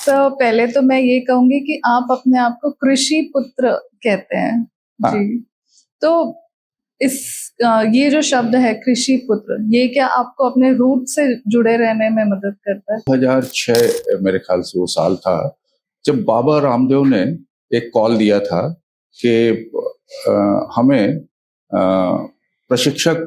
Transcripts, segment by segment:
पहले तो मैं ये कहूंगी कि आप अपने आप को कृषि पुत्र कहते हैं। हाँ। जी। तो इस ये जो शब्द है कृषि पुत्र, ये क्या आपको अपने रूट से जुड़े रहने में मदद करता है? 2006 मेरे ख्याल से वो साल था जब बाबा रामदेव ने एक कॉल दिया था कि हमें प्रशिक्षक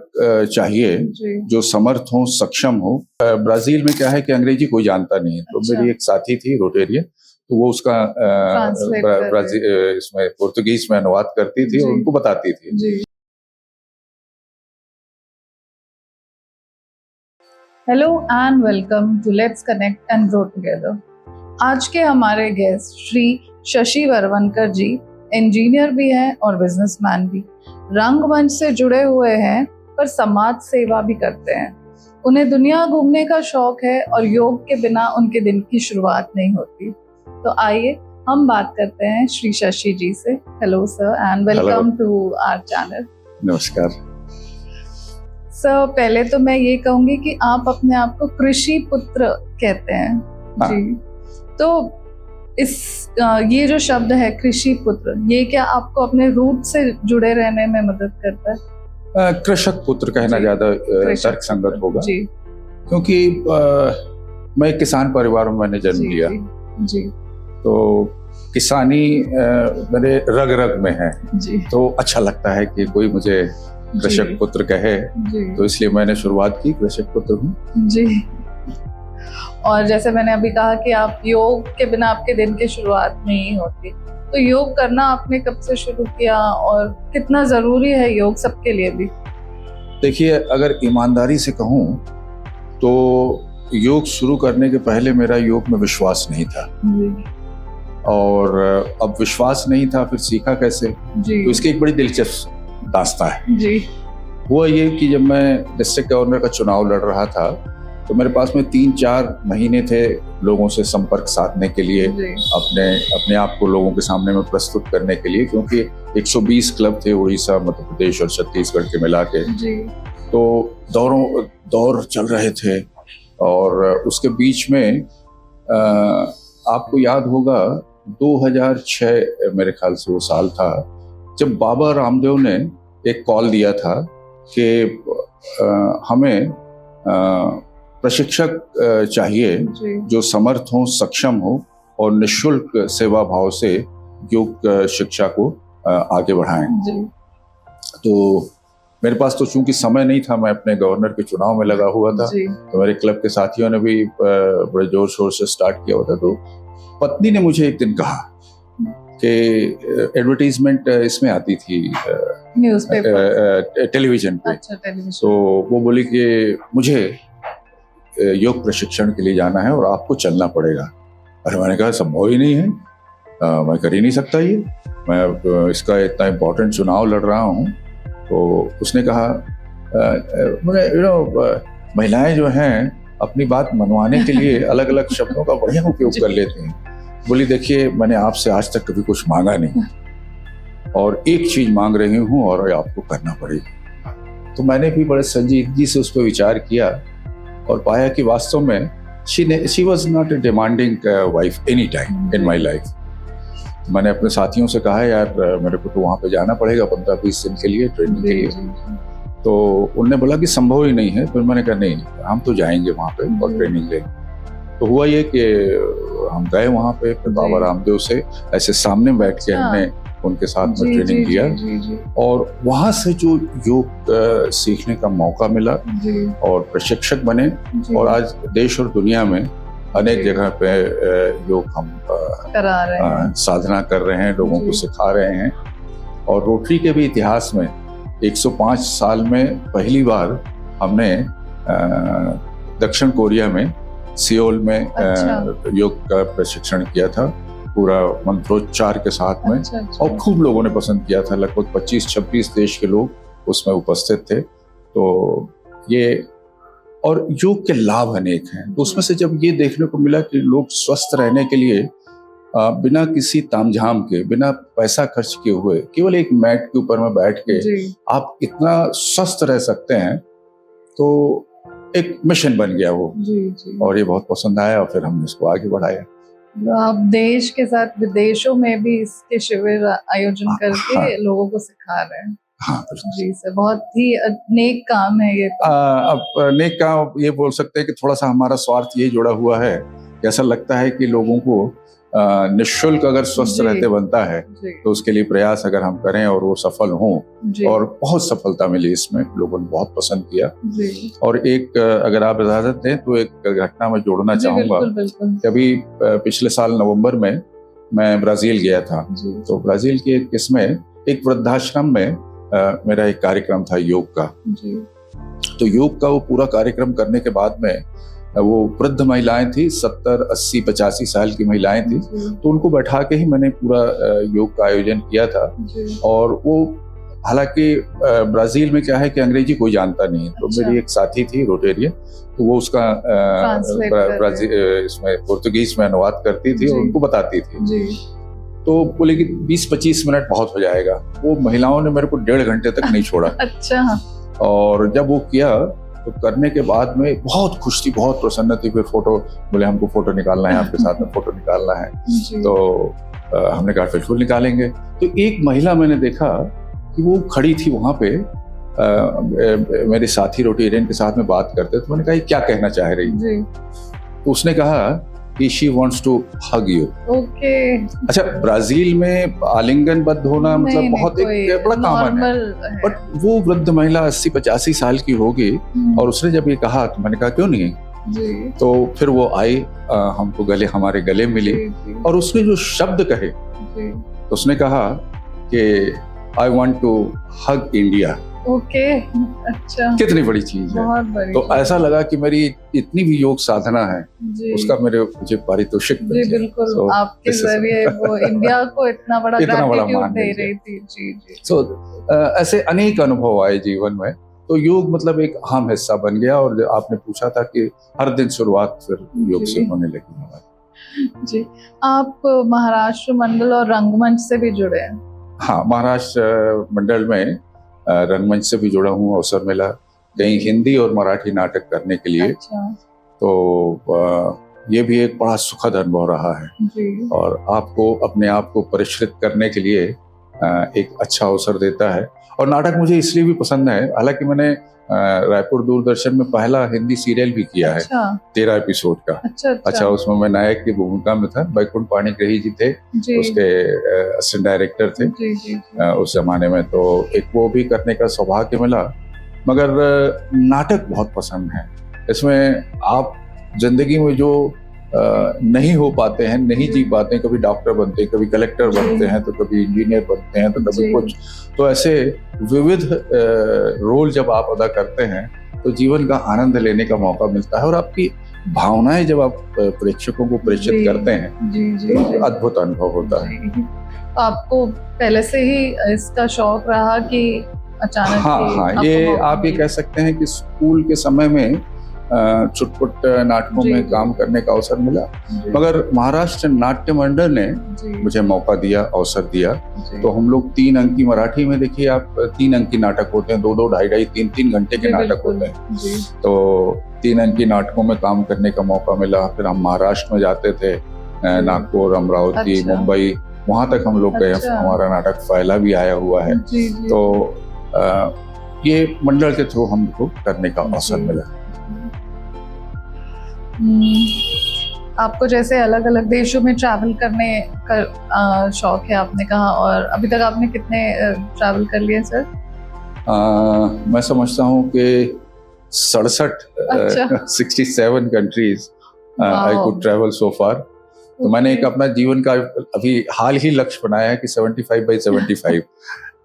चाहिए जी। जो समर्थ हो, सक्षम हो। ब्राजील में क्या है कि अंग्रेजी कोई जानता नहीं है, तो अच्छा। मेरी एक साथी थी रोटेरियन, तो वो उसका ट्रांसलेट कर इसमें पुर्तगीज में अनुवाद करती थी और जी। उनको बताती थी। जी। Hello and welcome to let's connect and grow together. आज के हमारे गेस्ट श्री शशि वरवनकर जी इंजीनियर भी हैं और बिजनेसमैन भी। रंगमंच से जुड़े हुए हैं पर समाज सेवा भी करते हैं। उन्हें दुनिया घूमने का शौक है और योग के बिना उनके दिन की शुरुआत नहीं होती। तो आइए हम बात करते हैं श्री शशि जी से। Hello sir and welcome to our channel. नमस्कार सर, पहले तो मैं ये कहूंगी कि आप अपने आप को कृषि पुत्र कहते हैं। हाँ। जी। तो ये जो शब्द है कृषि पुत्र, ये क्या आपको अपने रूट से जुड़े रहने में मदद करता है? कृषक पुत्र कहना ज्यादा तर्क संगत होगा जी। क्योंकि मैं एक किसान परिवार में मैंने जन्म लिया। जी। तो किसानी मेरे रग रग में है। जी। तो अच्छा लगता है कि कोई मुझे कृषक पुत्र कहे, तो इसलिए मैंने शुरुआत की कृषक पुत्र हूँ। जी। और जैसे मैंने अभी कहा कि आप योग के बिना आपके दिन की शुरुआत नहीं होती, तो योग करना आपने कब से शुरू किया और कितना जरूरी है योग सबके लिए भी? देखिए, अगर ईमानदारी से कहूँ तो योग शुरू करने के पहले मेरा योग में विश्वास नहीं था। और अब विश्वास नहीं था, फिर सीखा कैसे? तो इसकी एक बड़ी दिलचस्प दास्तां है। जी। वो ये कि जब मैं डिस्ट्रिक्ट गवर्नर का चुनाव लड़ रहा था तो मेरे पास में 3-4 महीने थे लोगों से संपर्क साधने के लिए, अपने आप को लोगों के सामने में प्रस्तुत करने के लिए, क्योंकि 120 क्लब थे उड़ीसा, मध्य प्रदेश और छत्तीसगढ़ के मिला के। तो दौर चल रहे थे और उसके बीच में आपको याद होगा 2006 मेरे ख्याल से वो साल था जब बाबा रामदेव ने एक कॉल दिया था कि हमें प्रशिक्षक चाहिए जो समर्थ हो, सक्षम हो और निःशुल्क सेवा भाव से योग शिक्षा को आगे बढ़ाएं। तो मेरे पास तो चूंकि समय नहीं था, मैं अपने गवर्नर के चुनाव में लगा हुआ था, तो मेरे क्लब के साथियों ने भी बड़े जोर शोर से स्टार्ट किया हुआ था। तो पत्नी ने मुझे एक दिन कहा कि एडवर्टीजमेंट इसमें आती थी न्यूज़पेपर, टेलीविजन पे। अच्छा, टेलीविजन। तो वो बोली कि मुझे योग प्रशिक्षण के लिए जाना है और आपको चलना पड़ेगा। अरे मैंने कहा संभव ही नहीं है, मैं कर ही नहीं सकता ये, मैं इसका इतना इम्पोर्टेंट चुनाव लड़ रहा हूँ। तो उसने कहा महिलाएं जो हैं अपनी बात मनवाने के लिए अलग अलग शब्दों का बढ़िया उपयोग कर लेती हैं। बोली देखिए, मैंने आपसे आज तक कभी कुछ मांगा नहीं और एक चीज मांग रही हूँ और आपको करना पड़ेगा। तो मैंने भी बड़े संजीदगी से उस पर विचार किया और पाया कि वास्तव में she was not a demanding wife any time in my life। मैंने अपने साथियों से कहा यार मेरे को तो वहाँ पे जाना पड़ेगा 15-20 दिन के लिए ट्रेनिंग के लिए। तो उन्होंने बोला कि संभव ही नहीं है। फिर मैंने कहा नहीं, हम तो जाएंगे वहाँ पे और ट्रेनिंग लेंगे। तो हुआ ये कि हम गए वहाँ पे, फिर बाबा रामदेव से ऐसे सामने बैठ के हमने उनके साथ में ट्रेनिंग किया और वहाँ से जो योग सीखने का मौका मिला और प्रशिक्षक बने और आज देश और दुनिया में अनेक जगह पे योग हम करा रहे हैं, साधना कर रहे हैं, लोगों को सिखा रहे हैं। और रोटरी के भी इतिहास में 105 साल में पहली बार हमने दक्षिण कोरिया में सियोल में योग का प्रशिक्षण किया था, पूरा मंत्रोच्चार के साथ में। और खूब लोगों ने पसंद किया था, लगभग 25-26 देश के लोग उसमें उपस्थित थे। तो ये और योग के लाभ अनेक हैं। तो उसमें से जब ये देखने को मिला कि लोग स्वस्थ रहने के लिए बिना किसी तामझाम के, बिना पैसा खर्च किए हुए, केवल एक मैट के ऊपर में बैठ के आप इतना स्वस्थ रह सकते हैं, तो एक मिशन बन गया वो। और ये बहुत पसंद आया और फिर हमने इसको आगे बढ़ाया। आप देश के साथ विदेशों में भी इसके शिविर आयोजन करके हाँ। लोगों को सिखा रहे हैं। हाँ, जी सर, बहुत ही नेक काम है ये तो। अब नेक काम ये बोल सकते हैं कि थोड़ा सा हमारा स्वार्थ ये जुड़ा हुआ है कि ऐसा लगता है कि लोगों को निःशुल्क अगर स्वस्थ जी। रहते बनता है जी तो उसके लिए प्रयास अगर हम करें और वो सफल हों, जी और बहुत सफलता मिली इसमें, लोगों ने बहुत पसंद किया। जी और एक अगर आप इजाजत दें तो एक घटना मैं जोड़ना जी, चाहूंगा बिल्कुल बिल्कुल। कि अभी पिछले साल नवंबर में मैं ब्राजील गया था। जी तो ब्राजील के इसमें एक वृद्धाश्रम में मेरा एक कार्यक्रम था योग का। जी तो योग का वो पूरा कार्यक्रम करने के बाद में वो वृद्ध महिलाएं थी, 70, 80, 85 साल की महिलाएं थी। जी तो उनको बैठा के ही मैंने पूरा योग का आयोजन किया था। जी और वो हालांकि ब्राजील में क्या है कि अंग्रेजी कोई जानता नहीं है, तो अच्छा। मेरी एक साथी थी रोटेरियन, तो वो उसका Translate कर ब्राजील इसमें पुर्तगीज में अनुवाद करती थी जी। और उनको बताती थी। जी तो बोले कि 20-25 मिनट बहुत हो जाएगा। वो महिलाओं ने मेरे को 1.5 घंटे तक नहीं छोड़ा। अच्छा। और जब वो किया तो करने के बाद में बहुत खुश थी, बहुत प्रसन्न थी। फिर फोटो बोले हमको फोटो निकालना है, आपके साथ में फोटो निकालना है। जी तो हमने कहा बिल्कुल निकालेंगे। तो एक महिला मैंने देखा कि वो खड़ी थी वहां पे, मेरे साथी रोटेरियन के साथ में बात करते, तो मैंने कहा ये क्या कहना चाह रही है? जी तो उसने कहा कि she wants to hug you. Okay. अच्छा, ब्राजील में आलिंगनबद्ध होना मतलब नहीं, बहुत कोई एक बड़ा कॉमन है, normal है। बट वो वृद्ध महिला 80-85 साल की होगी और उसने जब ये कहा तो मैंने कहा क्यों नहीं। जी तो फिर वो आई, हमको हमारे गले मिली जी जी और उसने जो शब्द कहे, जी तो उसने कहा कि I want to hug India. Okay. अच्छा, कितनी बड़ी चीज है। बहुत बड़ी तो चीज़। ऐसा लगा कि मेरी इतनी भी योग साधना है जी उसका मुझे पारितोषिक मिल जी गया। बिल्कुल। So, आपके this is- जरिए वो इंडिया को इतना बड़ा इतना बड़ा ग्रैटिट्यूड मान दे मिल गया। रही थी। जी जी So, ऐसे अनेक अनुभव आए जीवन में। तो योग मतलब एक अहम हिस्सा बन गया। और आपने पूछा था कि हर दिन शुरुआत फिर योग जी। से होने लगी हमारी। जी। आप महाराष्ट्र मंडल और रंगमंच से भी जुड़े हैं। हाँ, महाराष्ट्र मंडल में रंगमंच से भी जुड़ा हूँ, अवसर मिला कहीं हिंदी और मराठी नाटक करने के लिए। अच्छा तो ये भी एक बड़ा सुखद अनुभव रहा है जी और आपको अपने आप को परिष्कृत करने के लिए एक अच्छा अवसर देता है। और नाटक मुझे इसलिए भी पसंद है, हालांकि मैंने रायपुर दूरदर्शन में पहला हिंदी सीरियल भी किया है, अच्छा 13 एपिसोड का। अच्छा अच्छा, उसमें मैं नायक की भूमिका में था। बैकुंठ पाणिग्रही जी थे, जी उसके असिस्टेंट डायरेक्टर थे जी जी जी उस जमाने में। तो एक वो भी करने का सौभाग्य मिला। मगर नाटक बहुत पसंद है। इसमें आप जिंदगी में जो नहीं हो पाते हैं, नहीं जी पाते हैं, कभी डॉक्टर बनते हैं, कभी कलेक्टर बनते हैं, तो कभी इंजीनियर बनते हैं, तो कभी जी। कुछ। तो ऐसे विविध रोल जब आप अदा करते हैं तो जीवन का आनंद लेने का मौका मिलता है। और आपकी भावनाएं जब आप प्रेक्षकों को प्रेषित जी। करते हैं जी जी तो अद्भुत अनुभव होता है। जी। तो आपको पहले से ही इसका शौक रहा कि अचानक हाँ ही हाँ, आपको ये मौका आप ये मिला? कह सकते हैं कि स्कूल के समय में चुटपुट नाटकों जी, में जी। काम करने का अवसर मिला। जी, मगर महाराष्ट्र नाट्य मंडल ने जी मुझे मौका दिया, अवसर दिया। जी, तो हम लोग 3 अंक की मराठी में, देखिए आप 3 अंक की नाटक होते हैं, 2-2, 2.5-2.5, 3-3 घंटे के जी, नाटक बिल्कुल। होते हैं। जी तो 3 अंक की नाटकों में काम करने का मौका मिला। फिर हम महाराष्ट्र में जाते थे, नागपुर, अमरावती, अच्छा। मुंबई, वहां तक हम लोग गए। अच्छा। हमारा नाटक फायला भी आया हुआ है। जी जी तो ये मंडल के थ्रू हमको करने का अवसर जी। मिला। आपको जैसे अलग अलग देशों में ट्रैवल करने का शौक है आपने कहा, और अभी तक आपने कितने ट्रैवल कर लिए सर? मैं समझता हूँ कि 67 अच्छा। 67 countries I Wow. Could travel so far. तो मैंने एक अपना जीवन का अभी हाल ही लक्ष्य बनाया है कि 75/75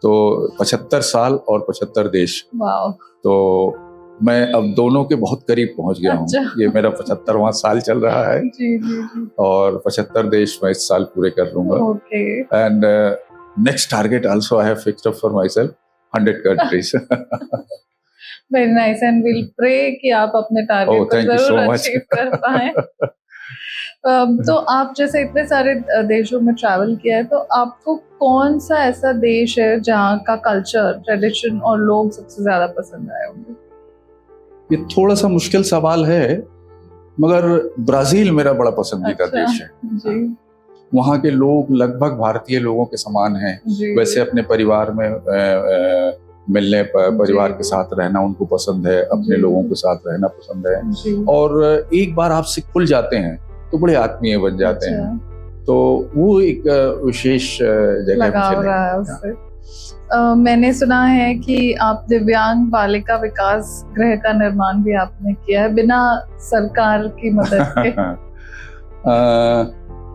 तो 75 साल और 75 देश। वाओ। तो मैं अब दोनों के बहुत करीब पहुंच गया हूँ। अच्छा। ये मेरा 75वां साल चल रहा है जी जी जी और 75 देश मैं इस साल पूरे कर लूंगा। Okay. And next target also I have fixed up for myself, 100 countries. Very nice and will pray कि आप अपने टारगेट Oh, को thank you जरूर so much. अचीव कर पाएं। तो आप जैसे इतने सारे देशों में ट्रैवल किया है, तो आपको कौन सा ऐसा देश है जहाँ का कल्चर, ट्रेडिशन और लोग सबसे ज्यादा पसंद आए होंगे? ये थोड़ा सा मुश्किल सवाल है मगर ब्राजील मेरा बड़ा पसंदीदा अच्छा, देश है। जी वहाँ के लोग लगभग भारतीय लोगों के समान हैं। जी वैसे अपने परिवार में मिलने परिवार जी, के साथ रहना उनको पसंद है, अपने जी। लोगों के साथ रहना पसंद है, जी और एक बार आपसे खुल जाते हैं तो बड़े आत्मीय बन जाते अच्छा, हैं। तो वो एक विशेष जगह लगाव मुझे रहा है लगी। उससे। मैंने सुना है कि आप दिव्यांग बालिका विकास गृह का निर्माण भी आपने किया है बिना सरकार की मदद के।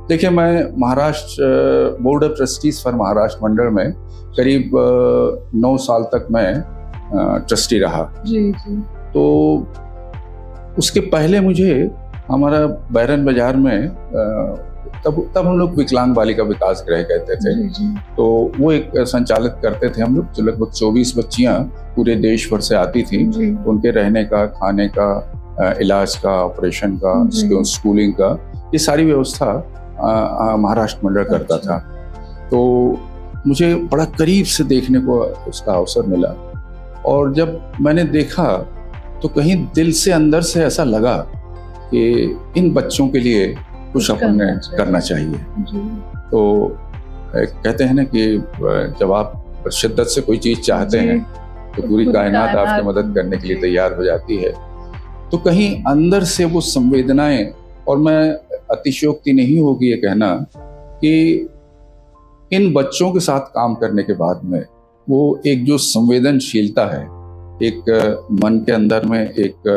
देखिए, मैं Maharashtra board of trustees for Maharashtra Mandal में करीब 9 साल तक मैं ट्रस्टी रहा। जी जी तो उसके पहले मुझे हमारा बैरन बाजार में तब हम लोग विकलांग बालिका विकास गृह कहते थे। जी जी तो वो एक संचालित करते थे हम लोग, जो लगभग 24 बच्चियां पूरे देश भर से आती थी। जी उनके रहने का, खाने का, इलाज का, ऑपरेशन का, जी। स्कूलिंग का, ये सारी व्यवस्था महाराष्ट्र मंडल करता अच्छा। था। तो मुझे बड़ा करीब से देखने को उसका अवसर मिला, और जब मैंने देखा तो कहीं दिल से अंदर से ऐसा लगा कि इन बच्चों के लिए कुछ अपने करना चाहिए। जी तो कहते हैं ना कि जब आप शिद्दत से कोई चीज चाहते हैं तो पूरी कायनात आपकी मदद करने के लिए तैयार हो जाती है। तो कहीं अंदर से वो संवेदनाएं, और मैं अतिशयोक्ति नहीं होगी ये कहना कि इन बच्चों के साथ काम करने के बाद में वो एक जो संवेदनशीलता है, एक मन के अंदर में एक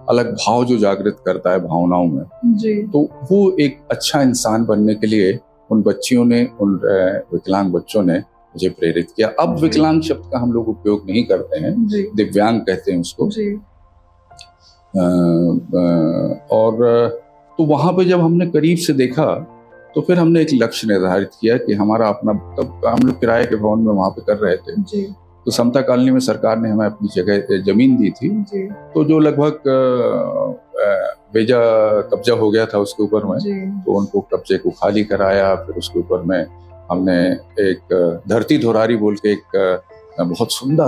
अलग भाव जो जागृत करता है भावनाओं में, जी तो वो एक अच्छा इंसान बनने के लिए उन बच्चियों ने, उन विकलांग बच्चों ने मुझे प्रेरित किया। अब विकलांग शब्द का हम लोग उपयोग नहीं करते हैं, जी दिव्यांग कहते हैं उसको। जी और तो वहाँ पे जब हमने करीब से देखा तो फिर हमने एक लक्ष्य निर्धारित किया कि हमारा अपना, तब हम लोग किराए के भवन में वहाँ पे कर रहे थे। जी तो समता कॉलोनी में सरकार ने हमें अपनी जगह जमीन दी थी, जी तो जो लगभग बेजा कब्जा हो गया था उसके ऊपर में, जी तो उनको कब्जे को खाली कराया। फिर उसके ऊपर में हमने एक धरती धुरारी बोल के एक बहुत सुंदर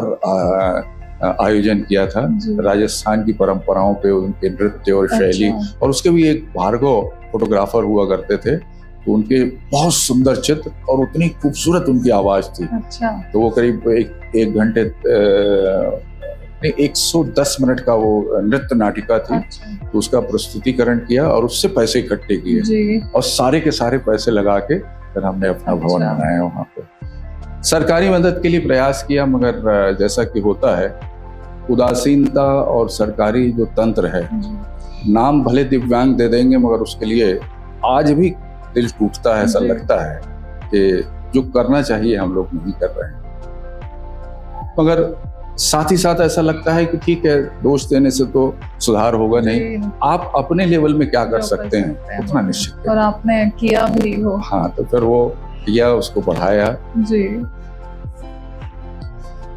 आयोजन किया था, जी। राजस्थान की परंपराओं पे, उनके नृत्य और शैली। अच्छा। और उसके भी एक भार्गव फोटोग्राफर हुआ करते थे, तो उनके बहुत सुंदर चित्र और उतनी खूबसूरत उनकी आवाज थी। अच्छा तो वो करीब एक घंटे 110 मिनट का वो नृत्य नाटिका थी। अच्छा तो उसका प्रस्तुतिकरण किया और उससे पैसे इकट्ठे किए, जी और सारे के सारे पैसे लगा के फिर हमने अपना भवन अच्छा। बनाया वहाँ पे। सरकारी मदद के लिए प्रयास किया, मगर जैसा कि होता है, उदासीनता और सरकारी जो तंत्र है, जी नाम भले दिव्यांग दे देंगे मगर उसके लिए आज भी दिल टूटता है। ऐसा जी। लगता है कि जो करना चाहिए हम लोग नहीं कर रहे हैं। मगर साथ ही साथ ऐसा लगता है कि ठीक है, दोष देने से तो सुधार होगा नहीं, जी, आप अपने लेवल में क्या कर जो सकते हैं उतना निश्चित और करें। आपने किया भी हो। हाँ, तो फिर वो किया, उसको बढ़ाया। जी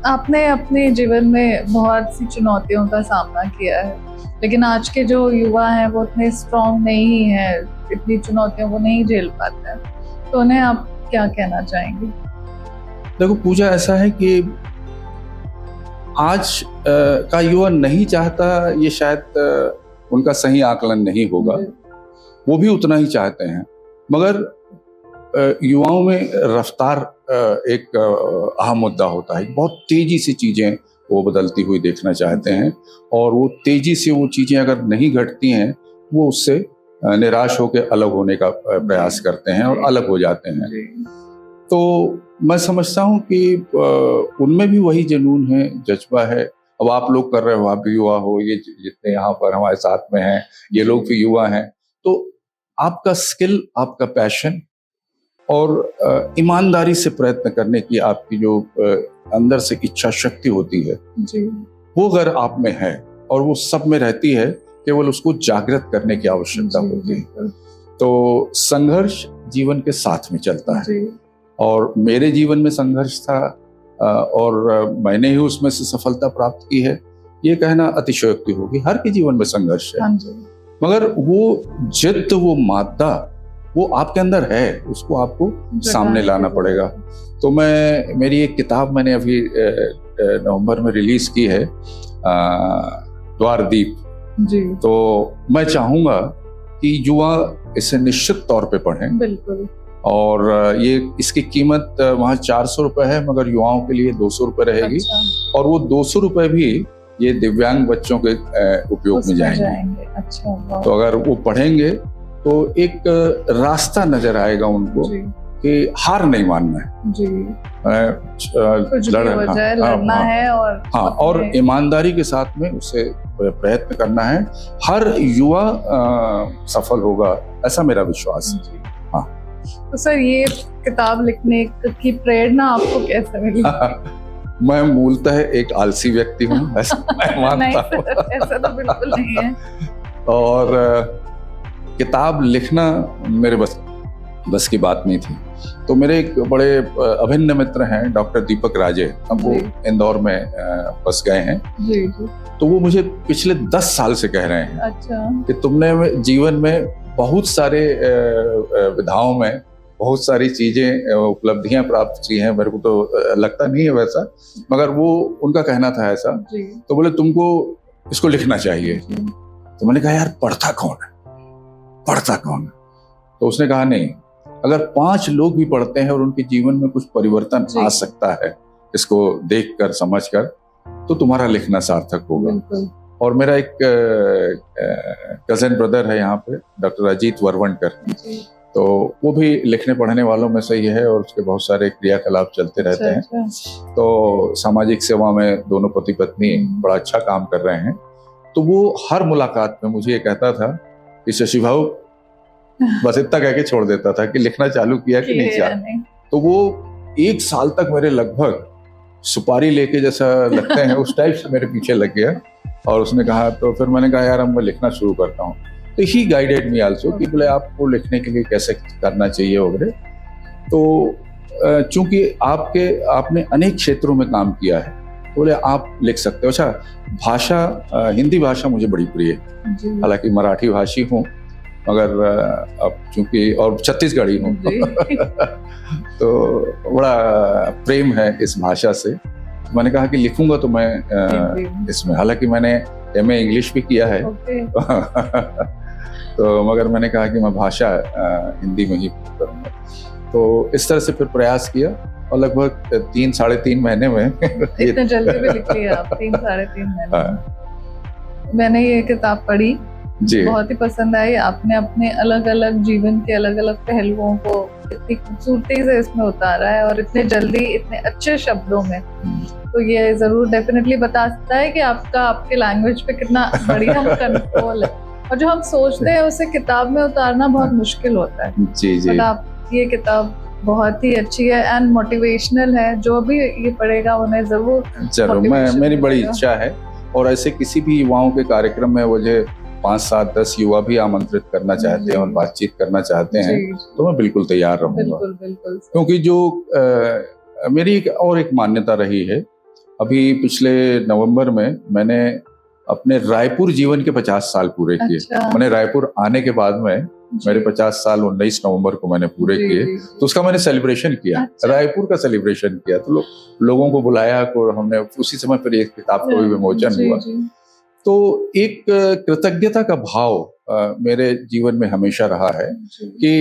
आपने अपने जीवन में बहुत सी चुनौतियों का सामना किया है, लेकिन आज के जो युवा हैं वो उतने स्ट्रॉन्ग नहीं है, इतनी चुनौतियों को नहीं झेल पाते हैं, तो उन्हें आप क्या कहना चाहेंगे? देखो पूजा, ऐसा है कि आज का युवा नहीं चाहता, ये शायद उनका सही आकलन नहीं होगा, वो भी उतना ही चाहते हैं, मगर युवाओं में रफ्तार एक अहम मुद्दा होता है। बहुत तेजी से चीजें वो बदलती हुई देखना चाहते हैं, और वो तेजी से वो चीजें अगर नहीं घटती हैं, वो उससे निराश होकर अलग होने का प्रयास करते हैं और अलग हो जाते हैं। तो मैं समझता हूँ कि उनमें भी वही जुनून है, जज्बा है। अब आप लोग कर रहे हो, आप भी युवा हो, ये जितने यहाँ पर हमारे साथ में हैं ये लोग भी युवा हैं, तो आपका स्किल, आपका पैशन और ईमानदारी से प्रयत्न करने की आपकी जो अंदर से इच्छा शक्ति होती है जी वो अगर आप में है, और वो सब में रहती है, केवल उसको जागृत करने की आवश्यकता होती है। तो संघर्ष जीवन के साथ में चलता है, जी और मेरे जीवन में संघर्ष था, और मैंने ही उसमें से सफलता प्राप्त की है, ये कहना अतिशयोक्ति होगी। हर के जीवन में संघर्ष है, हाँ जी। मगर वो जिद्द, वो मादा, वो आपके अंदर है, उसको आपको सामने लाना पड़ेगा। तो मेरी एक किताब मैंने अभी नवंबर में रिलीज की है, द्वारदीप, जी तो मैं चाहूंगा कि युवा इसे निश्चित तौर पे पढ़ें। बिल्कुल। और ये इसकी कीमत वहाँ 400 रुपये है, मगर युवाओं के लिए 200 रुपये रहेगी। अच्छा। और वो 200 रुपये भी ये दिव्यांग बच्चों के उपयोग में जाएंगे। अच्छा, वाह। तो अगर वो पढ़ेंगे तो एक रास्ता नजर आएगा उनको कि हार नहीं मानना है जी। लड़ना है और ईमानदारी के साथ में उसे प्रयत्न करना है। हर युवा सफल होगा, ऐसा मेरा विश्वास है। हाँ। तो सर, ये किताब लिखने की प्रेरणा आपको कैसे मिली? मैं मूलतः एक आलसी व्यक्ति हूँ, ऐसा मैं मानता हूँ। ऐसा तो बिल्कुल नहीं है। और किताब लिखना मेरे बस की बात नहीं थी। तो मेरे एक बड़े अभिन्न मित्र हैं, डॉक्टर दीपक राजे, अब वो इंदौर में बस गए हैं। जी। तो वो मुझे पिछले 10 साल से कह रहे हैं अच्छा। कि तुमने जीवन में बहुत सारे विधाओं में बहुत सारी चीजें, उपलब्धियां प्राप्त की हैं। मेरे को तो लगता नहीं है वैसा, मगर वो उनका कहना था ऐसा। तो बोले तुमको इसको लिखना चाहिए। तो मैंने कहा यार पढ़ता कौन है? तो उसने कहा नहीं, अगर 5 लोग भी पढ़ते हैं और उनके जीवन में कुछ परिवर्तन आ सकता है इसको देखकर समझकर, तो तुम्हारा लिखना सार्थक होगा। और मेरा एक कजन ब्रदर है यहाँ पे, डॉक्टर अजीत वरवणकर, तो वो भी लिखने पढ़ने वालों में से ही है और उसके बहुत सारे क्रियाकलाप चलते रहते हैं। तो सामाजिक सेवा में दोनों पति पत्नी बड़ा अच्छा काम कर रहे हैं। तो वो हर मुलाकात में मुझे ये कहता था कि शशि भाऊ, बस इतना कह के छोड़ देता था कि लिखना चालू किया कि नहीं किया। तो वो 1 साल तक मेरे लगभग सुपारी लेके जैसा लगते हैं उस टाइप से मेरे पीछे लग गया। और उसने कहा, तो फिर मैंने कहा यार अब मैं लिखना शुरू करता हूँ। तो ही गाइडेड मी आल्सो कि बोले आपको लिखने के लिए कैसे करना चाहिए वगैरह। तो चूंकि आपने अनेक क्षेत्रों में काम किया है, बोले आप लिख सकते हो। अच्छा, भाषा, हिंदी भाषा मुझे बड़ी प्रिय है। हालांकि मराठी भाषी हूँ, मगर अब चूंकि और छत्तीसगढ़ी हूँ तो बड़ा प्रेम है इस भाषा से। मैंने कहा कि लिखूंगा तो मैं इसमें, हालांकि मैंने MA इंग्लिश भी किया है तो मगर मैंने कहा कि मैं भाषा हिंदी में ही करूँगा। तो इस तरह से फिर प्रयास किया और लगभग 3-3.5 महीने में इतने जल्दी भी लिख लिया आप? 3-3.5 महीने। मैंने ये किताब पढ़ी जी, बहुत ही पसंद आई। आपने अपने अलग अलग जीवन के अलग अलग पहलुओं को इतनी खूबसूरती से इसमें उतारा है और इतने जल्दी इतने अच्छे शब्दों में। तो ये जरूर डेफिनेटली बताता है कि आपके लैंग्वेज पे कितना बढ़िया कंट्रोल है, और जो हम सोचते हैं उसे किताब में उतारना बहुत मुश्किल होता है। जी जी। मतलब ये किताब बहुत ही अच्छी है एंड मोटिवेशनल है। जो भी ये पढ़ेगा उन्हें जरूर मेरी बड़ी इच्छा है, और ऐसे किसी भी युवाओं के कार्यक्रम में मुझे 5-7-10 युवा भी आमंत्रित करना चाहते हैं और बातचीत करना चाहते हैं, तो मैं बिल्कुल तैयार रहूंगा। बिल्कुल। क्योंकि जो मेरी एक मान्यता रही है, अभी पिछले नवंबर में मैंने अपने रायपुर जीवन के 50 साल पूरे किए। अच्छा। मैंने रायपुर आने के बाद में मेरे 50 साल 19 नवंबर को मैंने पूरे किए, तो उसका मैंने सेलिब्रेशन किया। अच्छा। रायपुर का सेलिब्रेशन किया, तो लोगों को बुलाया और हमने उसी समय पर एक किताब का भी विमोचन हुआ। तो एक कृतज्ञता का भाव मेरे जीवन में हमेशा रहा है कि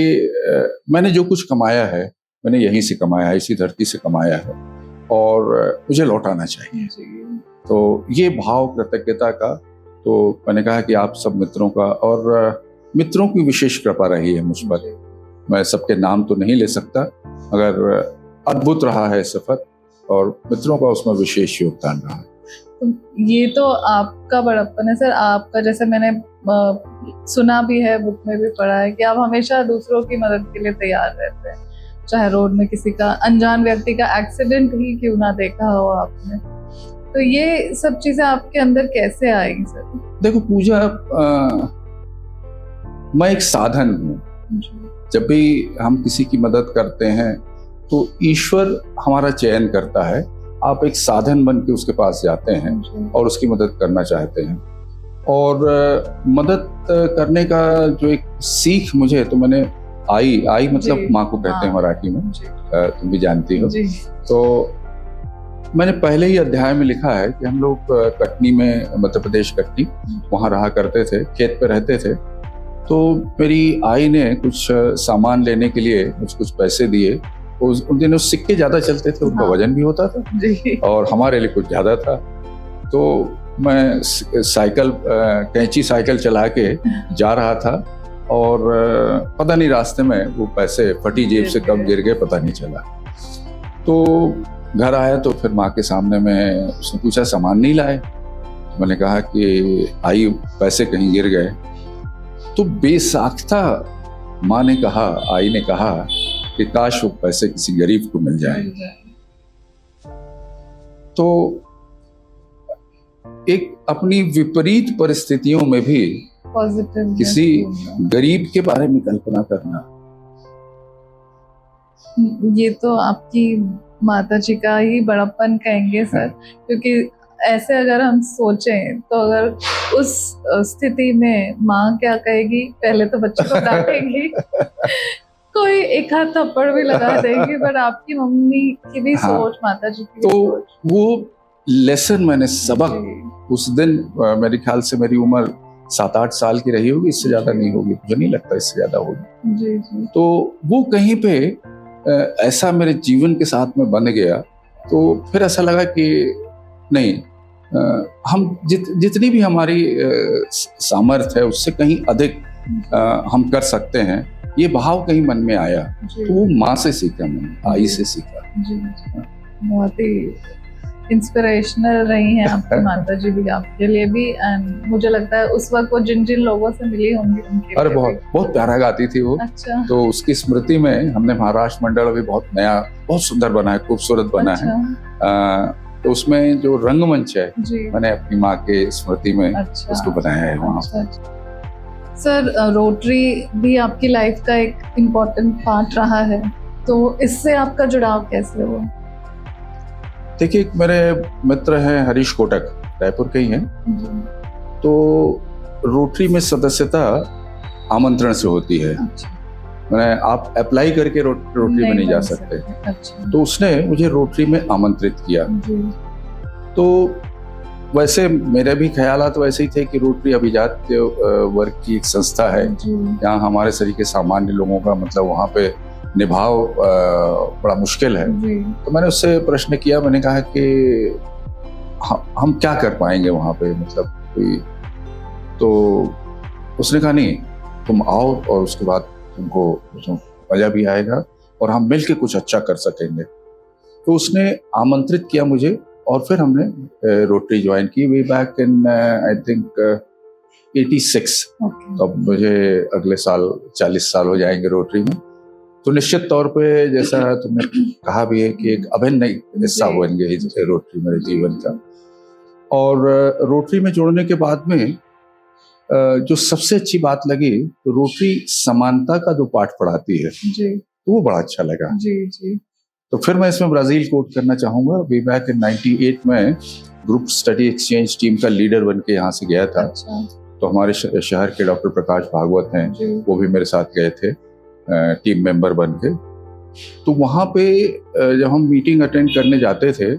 मैंने जो कुछ कमाया है मैंने यहीं से कमाया है, इसी धरती से कमाया है, और मुझे लौटाना चाहिए। तो ये भाव कृतज्ञता का, तो मैंने कहा कि आप सब मित्रों का, और मित्रों की विशेष कृपा रही है मुझ पर। मैं सबके नाम तो नहीं ले सकता, मगर अद्भुत रहा है सफर, और मित्रों का उसमें विशेष योगदान रहा है। ये तो आपका बड़प्पन है सर। आपका, जैसे मैंने सुना भी है, बुक में भी पढ़ा है कि आप हमेशा दूसरों की मदद के लिए तैयार रहते हैं, चाहे रोड में किसी का, अनजान व्यक्ति का एक्सीडेंट ही क्यों ना देखा हो आपने। तो ये सब चीजें आपके अंदर कैसे आई सर? देखो पूजा, मैं एक साधन हूँ। जब भी हम किसी की मदद करते हैं तो ईश्वर हमारा चयन करता है। आप एक साधन बन के उसके पास जाते हैं और उसकी मदद करना चाहते हैं, और मदद करने का जो एक सीख मुझे, तो मैंने आई मतलब माँ को कहते हैं मराठी में, तुम भी जानती हो। तो मैंने पहले ही अध्याय में लिखा है कि हम लोग कटनी में, मध्य प्रदेश कटनी, वहाँ रहा करते थे, खेत पे रहते थे। तो मेरी आई ने कुछ सामान लेने के लिए कुछ पैसे दिए। उन दिनों सिक्के ज़्यादा चलते थे, उनका वजन भी होता था जी। और हमारे लिए कुछ ज़्यादा था। तो मैं साइकिल, कैंची साइकिल चला के जा रहा था और पता नहीं रास्ते में वो पैसे फटी जेब से कब गिर गए पता नहीं चला। तो घर आया तो फिर माँ के सामने में उसने पूछा सामान नहीं लाए। मैंने कहा कि आई पैसे कहीं गिर गए। तो बेसाख्ता माँ ने कहा, आई ने कहा कि काश वो पैसे किसी गरीब को मिल जाए। तो एक अपनी विपरीत परिस्थितियों में भी पॉजिटिव किसी गरीब के बारे में कल्पना करना, ये तो आपकी माता जी का ही बड़प्पन कहेंगे सर। क्योंकि ऐसे अगर हम सोचें तो अगर उस स्थिति में माँ क्या कहेगी, पहले तो बच्चे को डांटेगी, कोई एक हाथ थप्पड़ भी लगा देगी, पर आपकी मम्मी की भी सोच, माता जी की तो सोच, वो लेसन मैंने सबक उस दिन, मेरे ख्याल से मेरी उम्र 7-8 साल की रही होगी, इससे ज्यादा नहीं होगी, मुझे नहीं लगता इससे ज्यादा होगी। जी जी। तो वो कहीं पे ऐसा मेरे जीवन के साथ में बन गया। तो फिर ऐसा लगा कि नहीं, हम जितनी भी हमारी सामर्थ्य है उससे कहीं अधिक हम कर सकते हैं, ये भाव कहीं मन में आया। तो वो माँ से सीखा, मैंने आई से सीखा। जी, बहुत ही इंस्पिरेशनल रही हैं आपकी माता जी भी, आपके लिए भी। एंड मुझे लगता है उस वक्त वो जिन जिन लोगों से मिली होंगी उनके अरे बहुत प्यारा गाती थी वो। अच्छा। तो उसकी स्मृति में हमने महाराष्ट्र मंडल अभी बहुत नया, बहुत सुंदर बना है, खूबसूरत बना है। तो उसमें जो रंगमंच है, मैंने अपनी माँ के स्मृति में उसको बनाया है वहाँ। सर, रोटरी भी आपकी लाइफ का एक इम्पोर्टेंट पार्ट रहा है, तो इससे आपका जुड़ाव कैसे हुआ? देखिए, मेरे मित्र हैं हरीश कोटक, रायपुर के ही हैं। तो रोटरी में सदस्यता आमंत्रण से होती है। अच्छा। मैंने आप अप्लाई करके रोटरी में नहीं जा सकते। अच्छा। तो उसने मुझे रोटरी में आमंत्रित किया। तो वैसे मेरे भी ख्यालात वैसे ही थे कि रोटरी अभिजात्य वर्ग की एक संस्था है, जहाँ हमारे सरीके सामान्य लोगों का मतलब वहाँ पे निभाव बड़ा मुश्किल है। तो मैंने उससे प्रश्न किया, मैंने कहा कि हम क्या कर पाएंगे वहाँ पे, मतलब कोई। तो उसने कहा नहीं, तुम आओ और उसके बाद तुमको मजा भी आएगा और हम मिलके कुछ अच्छा कर सकेंगे। तो उसने आमंत्रित किया मुझे और फिर हमने रोटरी ज्वाइन की way back in I think 86। तो अब मुझे अगले साल 40 साल हो जाएंगे रोटरी में। तो निश्चित तौर पे जैसा तुमने कहा भी है कि एक अभिन्न हिस्सा बन गई रोटरी मेरे जीवन का। और रोटरी में जुड़ने के बाद में जो सबसे अच्छी बात लगी, तो रोटरी समानता का जो पाठ पढ़ाती है जी, तो वो बड़ा अच्छा लगा। जी। तो फिर मैं इसमें ब्राजील कोट करना चाहूंगा। वे बैक इन 98 में ग्रुप स्टडी एक्सचेंज टीम का लीडर बन के यहाँ से गया था। अच्छा। तो हमारे शहर के डॉक्टर प्रकाश भागवत हैं, वो भी मेरे साथ गए थे टीम मेंबर बन के। तो वहाँ पे जब हम मीटिंग अटेंड करने जाते थे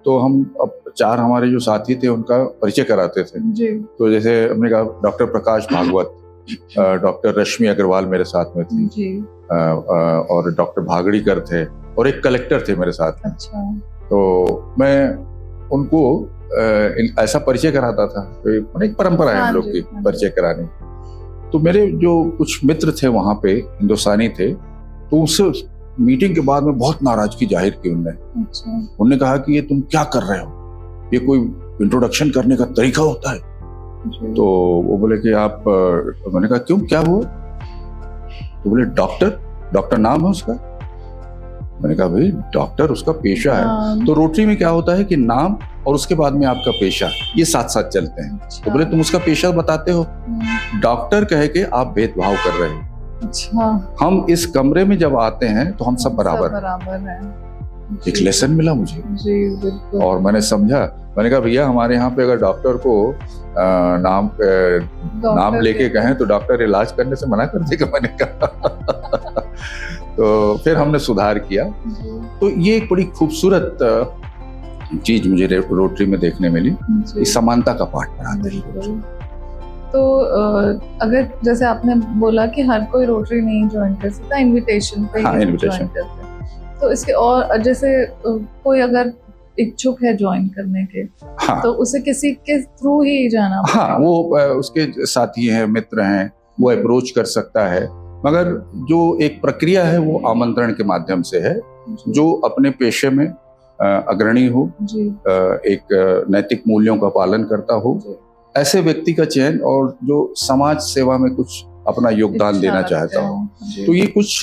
तो हम अब 4 हमारे जो साथी थे उनका परिचय कराते थे जी। तो जैसे हमने कहा डॉक्टर प्रकाश भागवत, डॉक्टर रश्मि अग्रवाल मेरे साथ में थी जी। और डॉक्टर भागड़ीकर थे और एक कलेक्टर थे मेरे साथ। अच्छा। तो मैं उनको ऐसा परिचय कराता था, एक परंपरा है हम लोग की परिचय कराने। तो मेरे जो कुछ मित्र थे वहाँ पे, हिंदुस्तानी थे, तो उससे मीटिंग के बाद में बहुत नाराजगी जाहिर की उनने। अच्छा। उन्होंने कहा कि ये तुम क्या कर रहे हो, ये कोई इंट्रोडक्शन करने का तरीका होता है? तो वो बोले कि आप, मैंने कहा क्यों, क्या हुआ? तो बोले डॉक्टर नाम है उसका। मैंने कहा भाई डॉक्टर उसका पेशा है। तो रोटरी में क्या होता है कि नाम और उसके बाद में आपका पेशा, ये साथ साथ चलते हैं। अच्छा। तो बोले तुम उसका पेशा बताते हो, डॉक्टर कहे के आप भेदभाव कर रहे हो। अच्छा। हम इस कमरे में जब आते हैं तो हम सब बराबर हैं। एक लेसन मिला मुझे जी, बिल्कुल। और मैंने समझा, मैंने कहा भैया हमारे यहाँ पे अगर डॉक्टर को नाम लेके कहें तो डॉक्टर इलाज करने से मना कर देगा। मैंने कहा तो फिर हमने सुधार किया। तो ये एक बड़ी खूबसूरत चीज मुझे रोटरी में देखने मिली, जी, कि समानता का पाठ पढ़ाते हैं। बिल्कुल। तो अगर जैसे आपने बोला कि हर कोई रोटरी नहीं ज्वाइन कर सकता, इनविटेशन पे हाँ, ही invitation। ज्वाइन करते हैं, तो इसके और जैसे कोई अगर इच्छुक है ज्वाइन करने के, हाँ तो उसे किसी के थ्रू ही जाना हाँ, पड़ेगा? वो उसके साथी हैं, मित्र हैं, वो अप्रोच कर सकता है, मगर जो एक प्रक्रिया है वो आमंत्रण के माध्यम से है। जी, जो अपने पेशे में अग्रणी हो, जी, एक नैतिक मूल्यों का पालन करता हो, जी, ऐसे व्यक्ति का चयन, और जो समाज सेवा में कुछ अपना योगदान इच्छा देना रखते चाहता हो। हो, जी, तो ये कुछ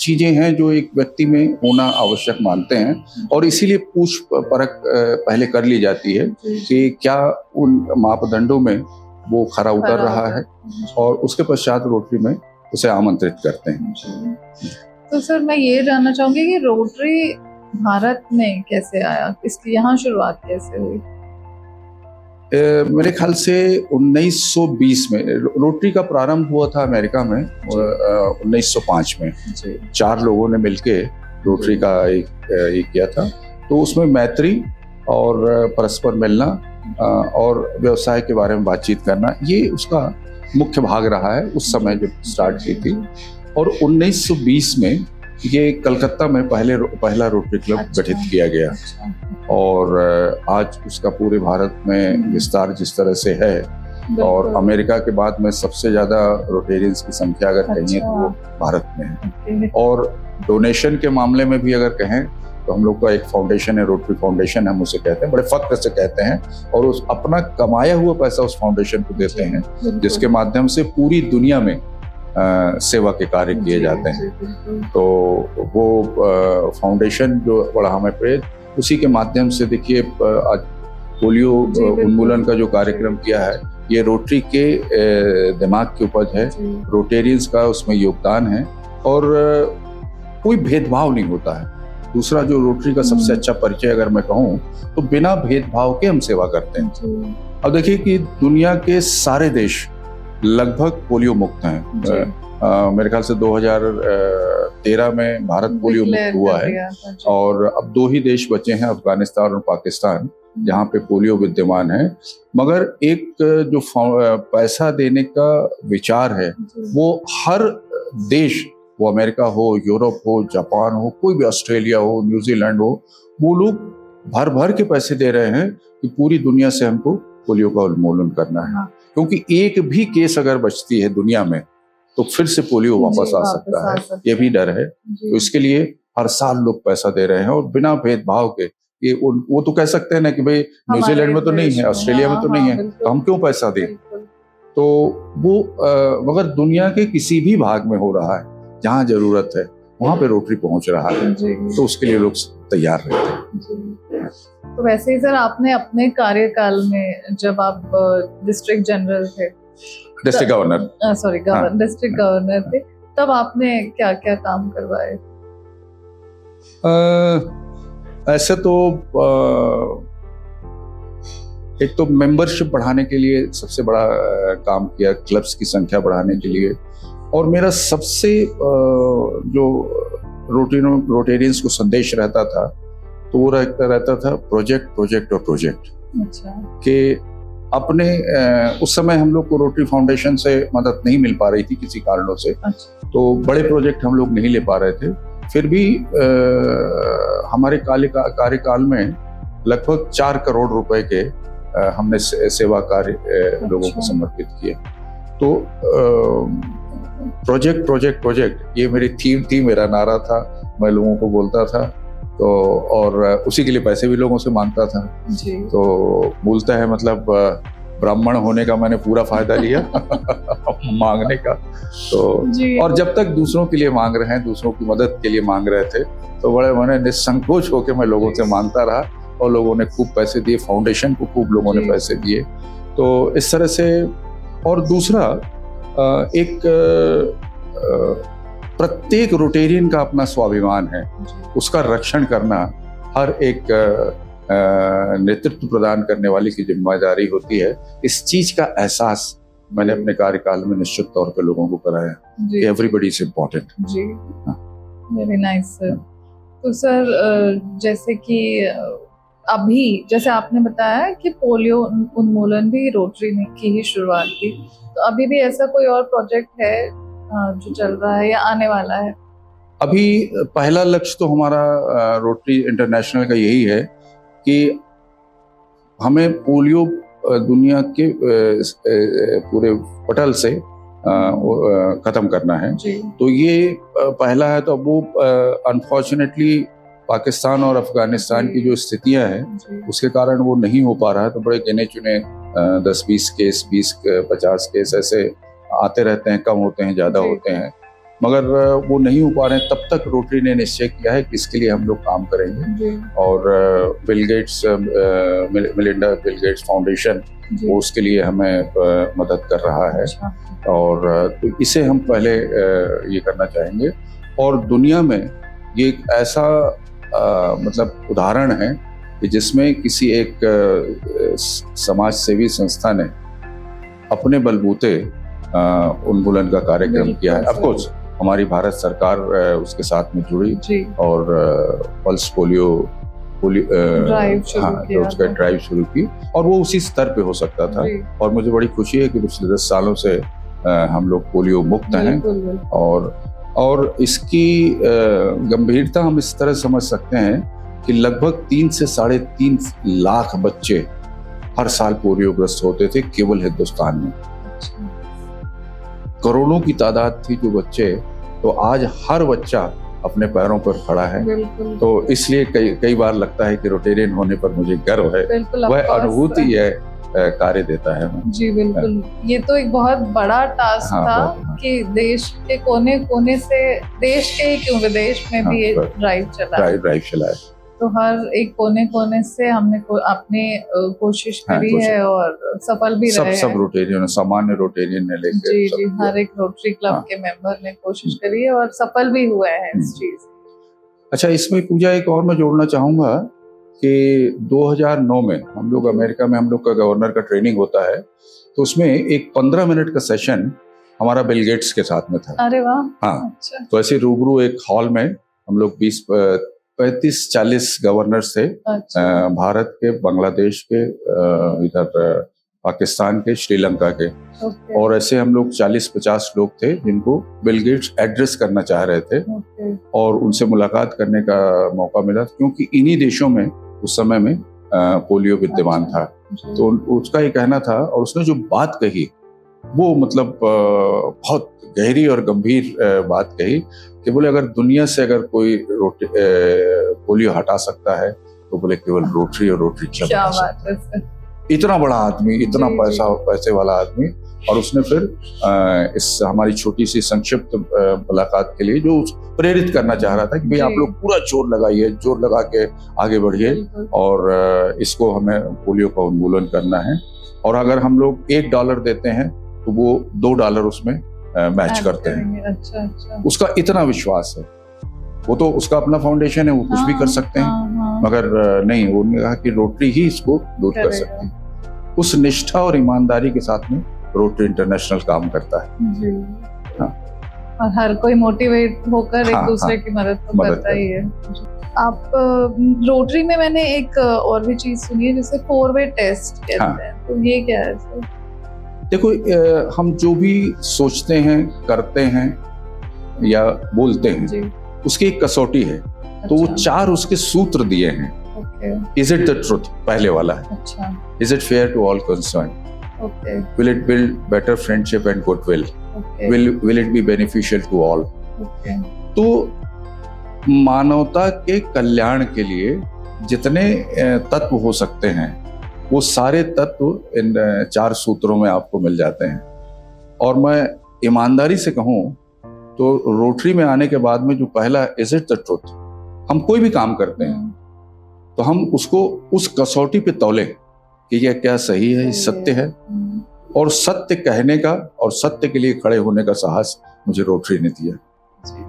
चीजें हैं जो एक व्यक्ति में होना आवश्यक मानते हैं, और इसीलिए पूछ परख पहले कर ली जाती है जी, कि क्या उन मापदंडों में वो खरा उतर रहा है, जी, और उसके पश्चात रोटरी में उसे आमंत्रित करते हैं। जी। तो सर मैं ये जानना चाहूंगी कि रोटरी भारत में कैसे आया, इसकी यहाँ शुरुआत कैसे हुई? मेरे ख्याल से 1920 में रोटरी का प्रारंभ हुआ था अमेरिका में, 1905 में। जी, 4 लोगों ने मिलके रोटरी का एक किया था। तो उसमें मैत्री और परस्पर मिलना और व्यवसाय के बारे में बातचीत करना, ये उसका मुख्य भाग रहा है उस समय जब स्टार्ट की थी। और 1920 में ये कलकत्ता में पहला रोटरी क्लब अच्छा। गठित किया गया, अच्छा, और आज उसका पूरे भारत में विस्तार जिस तरह से है, और बिल्कुल, अमेरिका के बाद में सबसे ज्यादा रोटेरियंस की संख्या अगर कहें तो वो भारत में है। ओके, और डोनेशन के मामले में भी अगर कहें तो हम लोग का एक फाउंडेशन है, रोटरी फाउंडेशन हम उसे कहते हैं, बड़े फख्र से कहते हैं, और उस अपना कमाया हुआ पैसा उस फाउंडेशन को देते हैं, बिल्कुल, जिसके माध्यम से पूरी दुनिया में सेवा के कार्य किए जी, जाते जी, हैं। बिल्कुल, तो वो फाउंडेशन जो बड़ा हमें प्रेरित, उसी के माध्यम से देखिए आज पोलियो जी, बिल्कुल। उन्मूलन का जो कार्यक्रम किया है, ये रोटरी के दिमाग की उपज है, जी, रोटेरियंस का उसमें योगदान है, और कोई भेदभाव नहीं होता है। दूसरा जो रोटरी का सबसे अच्छा परिचय अगर मैं कहूँ तो बिना भेदभाव के हम सेवा करते हैं। जी, अब देखिए कि दुनिया के सारे देश लगभग पोलियो मुक्त हैं। जी, मेरे ख्याल से 2013 में भारत पोलियो declare मुक्त हुआ कर है, दिया था, जी, और अब 2 ही देश बचे हैं, अफगानिस्तान और पाकिस्तान, जहाँ पे पोलियो विद्यमान है। मगर एक जो पैसा देने का विचार है, जी, वो हर देश, वो अमेरिका हो, यूरोप हो, जापान हो, कोई भी, ऑस्ट्रेलिया हो, न्यूजीलैंड हो, वो लोग भर भर के पैसे दे रहे हैं कि पूरी दुनिया से हमको पोलियो का उन्मूलन करना है। हाँ, क्योंकि एक भी केस अगर बचती है दुनिया में तो फिर से पोलियो वापस जी, आ सकता है, सकता ये भी डर है। जी, तो इसके लिए हर साल लोग पैसा दे रहे हैं, और बिना भेदभाव के। ये वो तो कह सकते हैं ना कि भाई न्यूजीलैंड में तो नहीं है, ऑस्ट्रेलिया में तो नहीं है, तो हम क्यों पैसा दें? बिल्कुल, तो वो मगर दुनिया के किसी भी भाग में हो रहा है, जहाँ जरूरत है वहां पे रोटरी पहुंच रहा है, जी, तो उसके लिए लोग तैयार रहते हैं। जी। तो वैसे ही सर आपने अपने कार्यकाल में जब आप डिस्ट्रिक्ट जनरल थे, district governor, sorry district governor थे, तब आपने क्या क्या काम करवाए? ऐसे तो एक तो मेंबरशिप बढ़ाने के लिए सबसे बड़ा काम किया, क्लब्स की संख्या बढ़ाने के लिए। और मेरा सबसे जो रोटेरियंस को संदेश रहता था, तो वो रहता था प्रोजेक्ट प्रोजेक्ट और प्रोजेक्ट। अच्छा, कि अपने उस समय हम लोग को रोटरी फाउंडेशन से मदद नहीं मिल पा रही थी किसी कारणों से, अच्छा, तो बड़े प्रोजेक्ट हम लोग नहीं ले पा रहे थे। फिर भी हमारे कार्यकाल में लगभग 4 करोड़ रुपए के हमने सेवा कार्य लोगों को समर्पित किए। तो प्रोजेक्ट प्रोजेक्ट प्रोजेक्ट, ये मेरी थीम थी, मेरा नारा था, मैं लोगों को बोलता था। तो और उसी के लिए पैसे भी लोगों से मांगता था। जी, तो बोलता है मतलब ब्राह्मण होने का मैंने पूरा फायदा लिया मांगने का। तो जी, और जब तक दूसरों के लिए मांग रहे हैं, दूसरों की मदद के लिए मांग रहे थे, तो बड़े मैंने निसंकोच होकर मैं लोगों से मांगता रहा, और लोगों ने खूब पैसे दिए, फाउंडेशन को खूब लोगों ने जी। पैसे दिए। तो इस तरह से। और दूसरा एक प्रत्येक रोटेरियन का अपना स्वाभिमान है, उसका रक्षण करना हर एक नेतृत्व प्रदान करने वाले की जिम्मेदारी होती है। इस चीज का एहसास मैंने अपने कार्यकाल में निश्चित तौर पर लोगों को कराया जी, कि एवरीबडी इज इम्पोर्टेंट। जी, वेरी नाइस सर। तो सर जैसे कि अभी जैसे आपने बताया कि पोलियो उन्मूलन भी रोटरी ने की ही शुरुआत थी, तो अभी भी ऐसा कोई और प्रोजेक्ट है जो चल रहा है या आने वाला है? अभी पहला लक्ष्य तो हमारा रोटरी इंटरनेशनल का यही है कि हमें पोलियो दुनिया के पूरे पटल से खत्म करना है। जी। तो ये पहला है। तो अब वो अनफॉर्चुनेटली पाकिस्तान और अफगानिस्तान की जो स्थितियां हैं उसके कारण वो नहीं हो पा रहा है। तो बड़े गिने चुने 10-20 केस, 20-50 केस ऐसे आते रहते हैं, कम होते हैं, ज़्यादा होते हैं, मगर वो नहीं हो पा रहे हैं। तब तक रोटरी ने निश्चय किया है कि इसके लिए हम लोग काम करेंगे। और मिलिंडा बिल गेट्स फाउंडेशन वो उसके लिए हमें मदद कर रहा है। और तो इसे हम पहले ये करना चाहेंगे। और दुनिया में ये एक ऐसा मतलब उदाहरण है कि जिसमें किसी एक समाज सेवी संस्था ने अपने बलबूते उन्मूलन का कार्यक्रम किया है। ऑफ कोर्स हमारी भारत सरकार उसके साथ में जुड़ी और पल्स पोलियो ड्राइव शुरू की, और वो उसी स्तर पे हो सकता था। और मुझे बड़ी खुशी है कि पिछले 10 सालों से हम लोग पोलियो मुक्त हैं। और इसकी गंभीरता हम इस तरह समझ सकते हैं कि लगभग 3 से 3.5 लाख बच्चे हर साल पोलियोग्रस्त होते थे केवल हिंदुस्तान में। करोड़ों की तादाद थी जो बच्चे, तो आज हर बच्चा अपने पैरों पर खड़ा है। तो इसलिए कई बार लगता है कि रोटेरियन होने पर मुझे गर्व है। वह अनुभूति है कार्य देता है। जी बिल्कुल, ये तो एक बहुत बड़ा टास्क था कि देश के कोने कोने से, देश के ही क्यों विदेश में भी ये ड्राइव चला है। तो हर एक कोने कोने से हमने अपनी कोशिश करी है और सफल भी रहे हैं। सब रोटेरियन, सामान्य रोटेरियन ने लेकर जी हर एक रोटरी क्लब के मेंबर ने कोशिश करी है और सफल भी हुए हैं इस चीज। अच्छा, इसमें पूजा एक और मैं जोड़ना चाहूंगा कि 2009 में हम लोग अमेरिका में हम लोग का गवर्नर का ट्रेनिंग होता है, तो उसमें एक 15 मिनट का सेशन हमारा बिल गेट्स के साथ में था। अरे वाह। हाँ, अच्छा। तो ऐसे रूबरू एक हॉल में हम लोग 35-40 गवर्नर्स थे। अच्छा। भारत के, बांग्लादेश के, इधर पाकिस्तान के, श्रीलंका के। और ऐसे हम लोग 40-50 लोग थे जिनको बिल गेट्स एड्रेस करना चाह रहे थे। और उनसे मुलाकात करने का मौका मिला क्योंकि इन्हीं देशों में उस समय में पोलियो विद्यमान था। तो उसका ये कहना था, और उसने जो बात कही वो मतलब बहुत गहरी और गंभीर बात कही कि बोले अगर दुनिया से अगर कोई पोलियो हटा सकता है तो बोले केवल रोटरी और रोटरी क्लब हटा सकता है। इतना बड़ा आदमी, इतना पैसे वाला आदमी। और उसने फिर इस हमारी छोटी सी संक्षिप्त मुलाकात के लिए जो प्रेरित करना चाह रहा था कि भाई आप लोग पूरा जोर लगाइए, जोर लगा के आगे बढ़िए और इसको हमें पोलियो का उन्मूलन करना है। और अगर हम लोग $1 देते हैं तो वो $2 उसमें मैच करते हैं। अच्छा। उसका इतना विश्वास है। वो तो उसका अपना फाउंडेशन है, वो कुछ भी कर सकते हैं, मगर नहीं, उन्होंने कहा कि रोटरी ही इसको दूर कर सकती है। उस निष्ठा और ईमानदारी के साथ में रोटरी इंटरनेशनल काम करता है। जी। हाँ। और हर कोई मोटिवेट होकर एक दूसरे की मदद तो करता ही है। आप रोटरी में मैंने एक और भी चीज सुनी है जिसे 4-वे टेस्ट कहते हैं, तो ये क्या है सर? देखो, हम जो भी सोचते हैं, करते हैं या बोलते हैं, उसकी एक कसौटी है। अच्छा। तो वो 4 उसके सूत्र दिए हैं। इज इट द ट्रुथ, पहले वाला है। अच्छा। Is it fair to all concern, will it build better friendship and goodwill, will it be beneficial to all. तो मानवता के कल्याण के लिए जितने तत्व हो सकते हैं वो सारे तत्व इन 4 सूत्रों में आपको मिल जाते हैं। और मैं ईमानदारी से कहूँ तो रोटरी में आने के बाद में जो पहला इज इट द ट्रुथ, हम कोई भी काम करते हैं तो हम उसको उस कसौटी पे तौले कि यह क्या सही है, सत्य है। और सत्य कहने का और सत्य के लिए खड़े होने का साहस मुझे रोटरी ने दिया,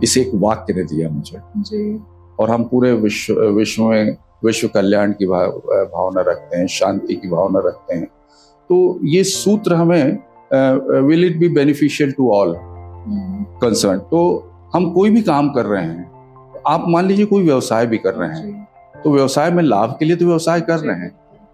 इसे एक वाक्य ने दिया मुझे जी। और हम पूरे विश्व में विश्व कल्याण की भावना रखते हैं, शांति की भावना रखते हैं। तो ये सूत्र हमें will it be beneficial to all concern. तो हम कोई भी काम कर रहे हैं, आप मान लीजिए कोई व्यवसाय भी कर रहे हैं, तो तो व्यवसाय में लाभ के लिए तो व्यवसाय कर रहे हैं,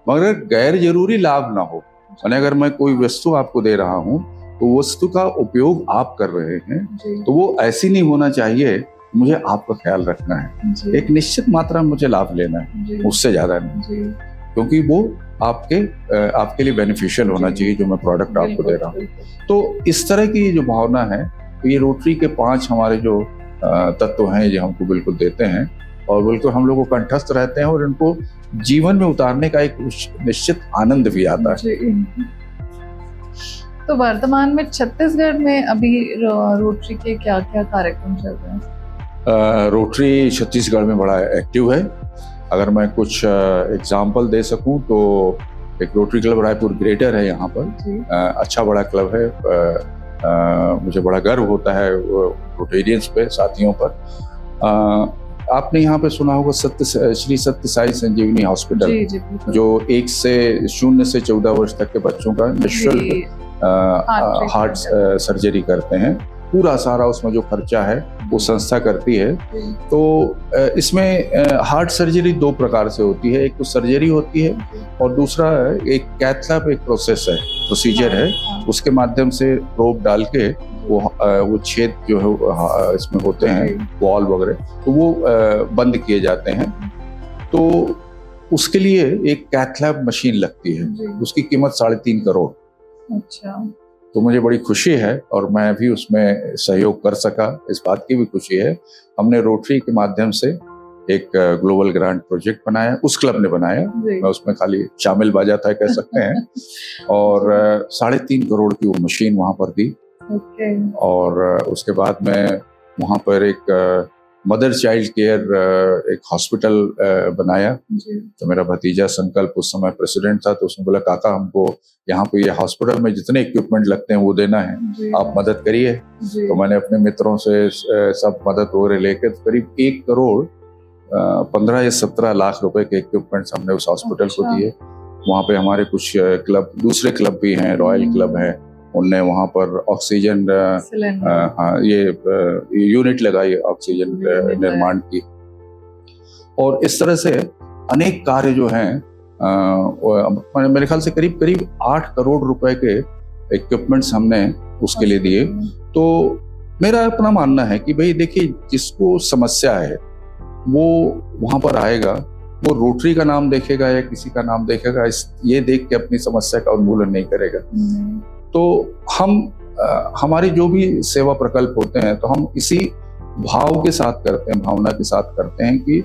मगर गैर जरूरी लाभ ना हो। यानी अगर मैं कोई वस्तु आपको दे रहा हूँ तो वस्तु का उपयोग आप कर रहे हैं, तो वो ऐसी नहीं होना चाहिए, मुझे आपका ख्याल रखना है, एक निश्चित मात्रा में मुझे लाभ लेना है, उससे ज्यादा नहीं, क्योंकि वो आपके लिए बेनिफिशियल होना चाहिए जो मैं प्रोडक्ट आपको दे रहा हूँ। तो इस तरह की जो भावना है, तो ये रोटरी के 5 हमारे जो तत्व हैं ये हमको बिल्कुल देते हैं और बिल्कुल हम लोग को कंठस्थ रहते हैं और इनको जीवन में उतारने का एक निश्चित आनंद भी आता है। तो वर्तमान में छत्तीसगढ़ में अभी रोटरी के क्या क्या कार्यक्रम चल रहे हैं? रोटरी छत्तीसगढ़ में बड़ा एक्टिव है। अगर मैं कुछ एग्जाम्पल दे सकूं तो एक रोटरी क्लब रायपुर ग्रेटर है यहाँ पर, अच्छा बड़ा क्लब है। मुझे बड़ा गर्व होता है रोटेरियंस पे, साथियों पर। आपने यहाँ पे सुना होगा श्री सत्य साई संजीवनी हॉस्पिटल, जो 1 से 0 से 14 वर्ष तक के बच्चों का निःशुल्क हार्ट सर्जरी करते हैं। पूरा सारा उसमें जो खर्चा है वो संस्था करती है। तो इसमें हार्ट सर्जरी 2 प्रकार से होती है, एक तो सर्जरी होती है और दूसरा एक कैथ लैब एक प्रोसीजर है, उसके माध्यम से प्रोब डाल के वो छेद जो है इसमें होते हैं, वॉल वगैरह, तो वो बंद किए जाते हैं। तो उसके लिए एक कैथ लैब मशीन लगती है, उसकी कीमत 3.5 करोड़। अच्छा। तो मुझे बड़ी खुशी है और मैं भी उसमें सहयोग कर सका, इस बात की भी खुशी है। हमने रोटरी के माध्यम से एक ग्लोबल ग्रांट प्रोजेक्ट बनाया, उस क्लब ने बनाया, मैं उसमें खाली शामिल बाजा था कह सकते हैं, और 3.5 करोड़ की वो मशीन वहां पर दी। और उसके बाद में वहां पर एक मदर चाइल्ड केयर एक हॉस्पिटल बनाया। तो मेरा भतीजा संकल्प उस समय प्रेसिडेंट था, तो उसने बोला काका हमको यहाँ पे ये हॉस्पिटल में जितने इक्विपमेंट लगते हैं वो देना है, आप मदद करिए। तो मैंने अपने मित्रों से सब मदद वगैरह लेकर करीब 1 करोड़ 15 या 17 लाख रुपए के इक्विपमेंट्स हमने उस हॉस्पिटल को दिए। वहाँ पे हमारे कुछ क्लब, दूसरे क्लब भी हैं, रॉयल क्लब है, उनने वहाँ पर ऑक्सीजन ये यूनिट लगाई, ऑक्सीजन निर्माण की। और इस तरह से अनेक कार्य जो हैं, मेरे ख्याल से करीब 8 करोड़ रुपए के इक्विपमेंट्स हमने उसके लिए दिए। तो मेरा अपना मानना है कि भाई देखिए, जिसको समस्या है वो वहाँ पर आएगा, वो रोटरी का नाम देखेगा या किसी का नाम देखेगा, ये देख के अपनी समस्या का उन्मूलन नहीं करेगा। तो हमारे जो भी सेवा प्रकल्प होते हैं, तो हम इसी भाव के साथ करते हैं, भावना के साथ करते हैं कि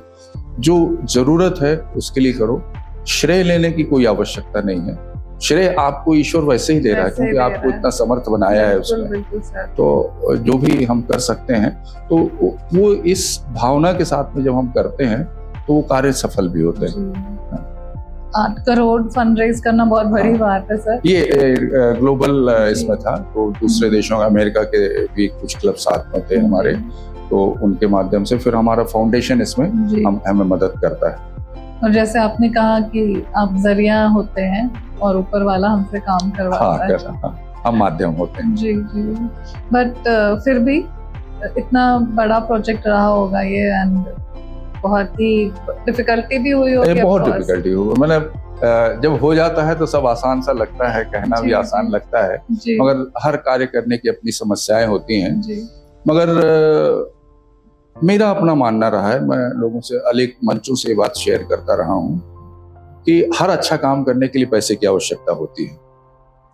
जो जरूरत है उसके लिए करो। श्रेय लेने की कोई आवश्यकता नहीं है, श्रेय आपको ईश्वर वैसे ही दे रहा है क्योंकि आपको इतना समर्थ बनाया है उसमें। तो जो भी हम कर सकते हैं, तो वो इस भावना के साथ में जब हम करते हैं तो वो कार्य सफल भी होते हैं। 8 करोड़ फंड रेज करना बहुत बड़ी बात है सर। ये ग्लोबल इसमें था, तो दूसरे देशों, अमेरिका के भी कुछ क्लब साथ में थे हमारे, तो उनके माध्यम से फिर हमारा फाउंडेशन इसमें हमें मदद करता है। और जैसे आपने कहा कि आप जरिया होते हैं और ऊपर वाला हमसे काम करवाता है, हम माध्यम होते हैं। जी। बट फिर भी इतना बड़ा प्रोजेक्ट रहा होगा ये, एंड बहुत ही डिफिकल्टी भी हुई होगी। बहुत डिफिकल्टी हुई, मतलब जब हो जाता है तो सब आसान सा लगता है, कहना भी आसान लगता है, मगर हर कार्य करने की अपनी समस्याएं होती हैं। मगर मेरा अपना मानना रहा है, मैं लोगों से अनेक मंचों से ये बात शेयर करता रहा हूँ कि हर अच्छा काम करने के लिए पैसे की आवश्यकता होती है,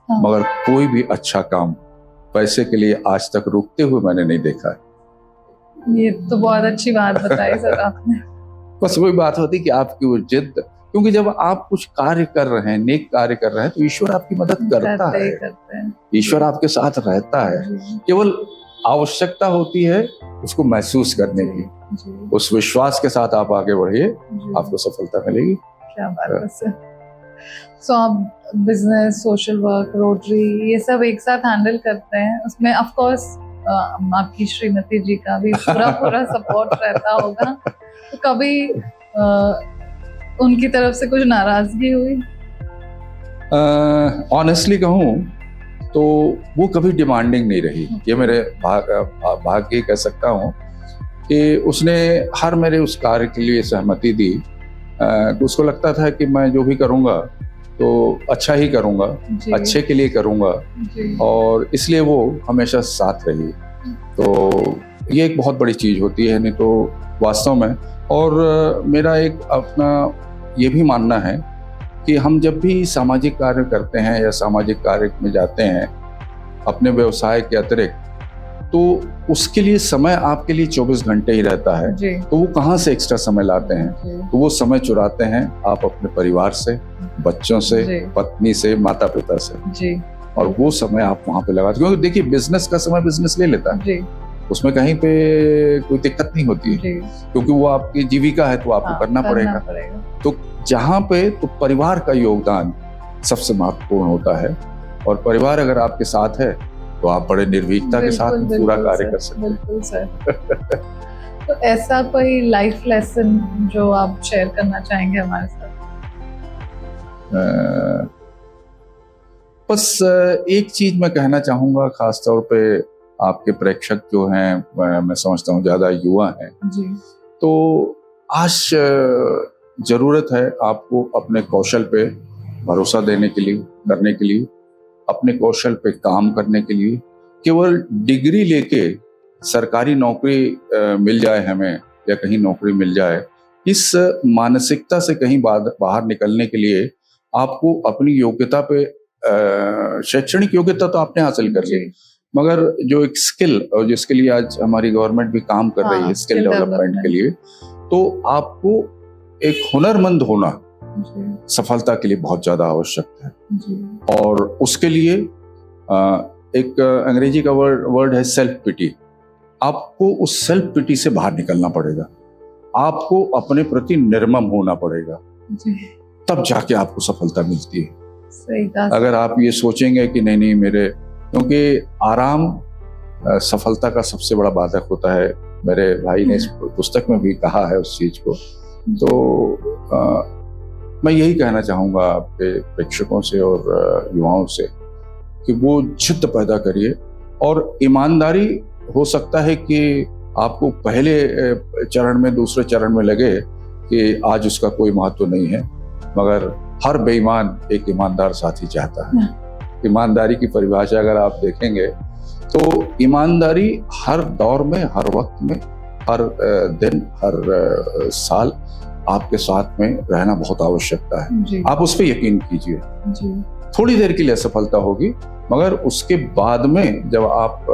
मगर कोई भी अच्छा काम पैसे के लिए आज तक रुकते हुए मैंने नहीं देखा है। ये तो बहुत अच्छी बात बताई सर आपने। बस वही बात होती कि आपकी वो जिद, क्योंकि जब आप कुछ कार्य कर रहे हैं, नेक कार्य कर रहे हैं, तो ईश्वर आपकी मदद करता है, ईश्वर आपके साथ रहता है। केवल आवश्यकता होती है उसको महसूस करने की, उस विश्वास के साथ आप आगे बढ़िए, आपको सफलता मिलेगी। क्या बात है सर। सो आप बिजनेस, सोशल वर्क, रोटरी, ये सब एक साथ हैंडल करते हैं, उसमें ऑफ कोर्स आपकी श्रीमती जी का भी पूरा सपोर्ट रहता होगा। तो कभी उनकी तरफ से कुछ नाराजगी हुई? ऑनेस्टली कहूँ तो वो कभी डिमांडिंग नहीं रही। ये मेरे भाग्य कह सकता हूँ कि उसने हर मेरे उस कार्य के लिए सहमति दी तो उसको लगता था कि मैं जो भी करूँगा तो अच्छा ही करूँगा, जी, अच्छे के लिए करूँगा, जी, और इसलिए वो हमेशा साथ रही। तो ये एक बहुत बड़ी चीज़ होती है, नहीं तो वास्तव में। और मेरा एक अपना ये भी मानना है कि हम जब भी सामाजिक कार्य करते हैं या सामाजिक कार्य में जाते हैं अपने व्यवसाय के अतिरिक्त, तो उसके लिए समय आपके लिए 24 घंटे ही रहता है। जी, तो वो कहाँ से एक्स्ट्रा समय लाते हैं? जी, तो वो समय चुराते हैं आप अपने परिवार से, बच्चों से, जी। पत्नी से, माता पिता से, जी, और वो समय आप वहाँ पे लगाते, क्योंकि देखिए बिजनेस का समय बिजनेस ले लेता है, जी, उसमें कहीं पे कोई दिक्कत नहीं होती है, जी, क्योंकि वो आपकी जीविका है तो आपको हाँ, करना पड़ेगा। तो जहाँ पे तो परिवार का योगदान सबसे महत्वपूर्ण होता है, और परिवार अगर आपके साथ है तो आप बड़े निर्भीकता के साथ बिल्कुल, पूरा बिल्कुल कार्य सर, कर सकते हैं। बिल्कुल सर। तो ऐसा कोई लाइफ लेसन जो आप शेयर करना चाहेंगे हमारे साथ? अ, बस एक चीज मैं कहना चाहूंगा, खास तौर पे आपके प्रेक्षक जो हैं, मैं समझता हूँ ज्यादा युवा हैं, जी, तो आज जरूरत है आपको अपने कौशल पे भरोसा देने के लिए, करने के लिए, अपने कौशल पे काम करने के लिए। केवल डिग्री लेके सरकारी नौकरी मिल जाए हमें, या कहीं नौकरी मिल जाए, इस मानसिकता से कहीं बाहर निकलने के लिए आपको अपनी योग्यता पे, शैक्षणिक योग्यता तो आपने हासिल कर ली, जी, मगर जो एक स्किल, और जिसके लिए आज हमारी गवर्नमेंट भी काम कर रही हाँ, है स्किल skill डेवलपमेंट के लिए, तो आपको एक हुनरमंद होना जी, सफलता के लिए बहुत ज्यादा आवश्यक है। जी, और उसके लिए एक अंग्रेजी का वर्ड है सेल्फ पिटी। आपको उस सेल्फ पिटी से बाहर निकलना पड़ेगा, आपको अपने प्रति निर्मम होना पड़ेगा, जी, तब जाके आपको सफलता मिलती है। सही कहा। अगर आप ये सोचेंगे कि नहीं नहीं मेरे, क्योंकि आराम सफलता का सबसे बड़ा बाधक होता है, मेरे भाई ने इस पुस्तक में भी कहा है उस चीज को। तो मैं यही कहना चाहूँगा आपके प्रेक्षकों से और युवाओं से कि वो जिद्द पैदा करिए, और ईमानदारी हो सकता है कि आपको पहले चरण में, दूसरे चरण में लगे कि आज उसका कोई महत्व नहीं है, मगर हर बेईमान एक ईमानदार साथी चाहता है। ईमानदारी की परिभाषा अगर आप देखेंगे तो ईमानदारी हर दौर में, हर वक्त में, हर दिन, हर साल आपके साथ में रहना बहुत आवश्यकता है। जी, आप उस पर यकीन कीजिए। जी, थोड़ी देर के लिए असफलता होगी, मगर उसके बाद में जब आप